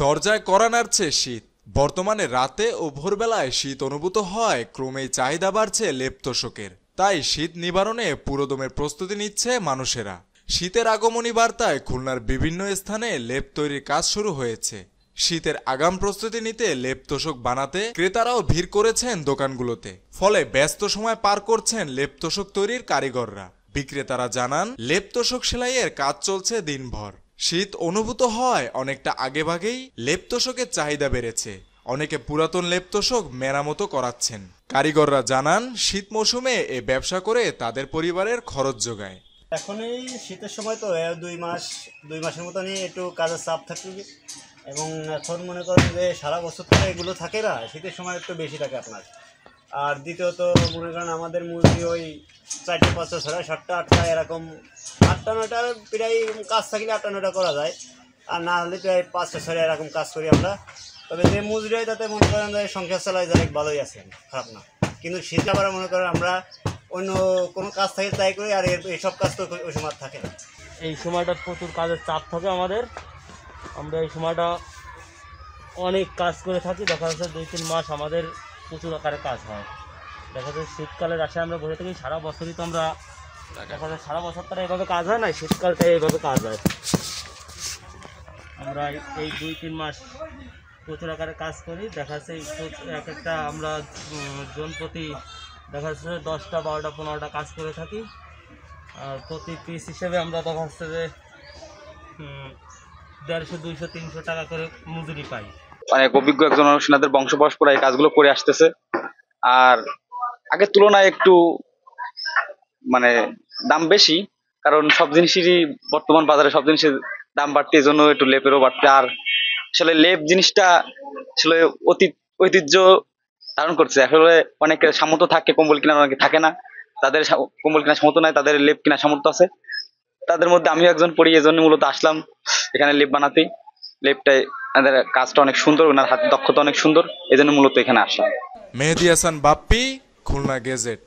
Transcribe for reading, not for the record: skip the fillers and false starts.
দরজায় কড়া নাড়ছে শীত। বর্তমানে রাতে ও ভোরবেলায় শীত অনুভূত হয়, ক্রমেই চাহিদা বাড়ছে লেপ তোশকের। তাই শীত নিবারণে পুরোদমে প্রস্তুতি নিচ্ছে মানুষেরা। শীতের আগমনী বার্তায় খুলনার বিভিন্ন স্থানে লেপ তৈরির কাজ শুরু হয়েছে। শীতের আগাম প্রস্তুতি নিতে লেপ তোশক বানাতে ক্রেতারাও ভিড় করেছেন দোকানগুলোতে। ফলে ব্যস্ত সময় পার করছেন লেপ তোশক তৈরির কারিগররা। বিক্রেতারা জানান, লেপ তোশক সেলাইয়ের কাজ চলছে দিনভর। শীত অনুভূত হয় অনেকটা আগেভাগেই লেপ তোশকের চাহিদা বেড়েছে। অনেকে পুরাতন লেপ তোশক মেরামতো করাচ্ছেন। কারিগররা জানান, শীত মৌসুমে এ ব্যবসা করে তাদের পরিবারের খরচ যোগায়। এখন এই শীতের সময় তো 2 মাসের মতনই একটু কাজের চাপ থাকে, এবং এখন মনে করেন যে সারা বছর তো এগুলো থাকে না, শীতের সময় একটু বেশি থাকে আপনার। আর দ্বিতীয়ত মনে করেন আমাদের মুরগি ওই 4টে 5টা 6টা 7টা 8টা এরকম 8টা 9টা প্রায় কাজ থাকলে 8টা 9টা করা যায়, আর না হলে প্রায় 5টা 6টা এরকম কাজ করি আমরা। তবে যে মজুরি হয় তাতে মনে করেন যে সংসার চালাই যায়, ভালোই আছে, খারাপ না। কিন্তু শীত আবার মনে করেন আমরা অন্য কোনো কাজ থাকে তাই করি, আর এইসব কাজ তো ওই সময় থাকে না। এই সময়টা প্রচুর কাজের চাপ থাকে আমাদের। আমরা এই সময়টা অনেক কাজ করে থাকি। দেখা যাচ্ছে 2-3 মাস আমাদের প্রচুর আকারে কাজ হয়। দেখা যাচ্ছে শীতকালের আশায় আমরা বসে থাকি, সারা বছরই তো আমরা দেখা যায় সারা বছর তারা এইভাবে কাজ হয় না, শীতকালটাই এইভাবে কাজ হয়। আমরা এই 2-3 মাস প্রচুর আকারে কাজ করি। দেখা যাচ্ছে এক একটা আমরা জন প্রতি দেখা যাচ্ছে 10টা 12টা 15টা কাজ করে থাকি। আর প্রতি পিস হিসেবে আমরা দেখা যাচ্ছে যে 150 200 300 টাকা করে মজুরি পাই। অনেক অভিজ্ঞ একজন সেনাদের বংশ পরম্পরা এই কাজগুলো করে আসতেছে। আর আগের তুলনায় একটু মানে দাম বেশি, কারণ সব জিনিসেরই বর্তমান বাজারে সব জিনিসের দাম বাড়তে, এই জন্য একটু লেপেরও বাড়তে। আর আসলে লেপ জিনিসটা আসলে ঐতিহ্য ধারণ করছে। আসলে অনেকের সামর্থ্য থাকে কম্বল কেনার, অনেকে থাকে না। তাদের কম্বল কেনার সামর্থ্য নাই, তাদের লেপ কেনার সামর্থ্য আছে। তাদের মধ্যে আমিও একজন পড়ি, এই জন্য মূলত আসলাম এখানে লেপ বানাতে। লেপটাই কাজটা অনেক সুন্দর, ওনার হাতের দক্ষতা অনেক সুন্দর, এই জন্য মূলত এখানে আসলাম। মেহেদী হাসান বাপ্পি, খুলনা গেজেট।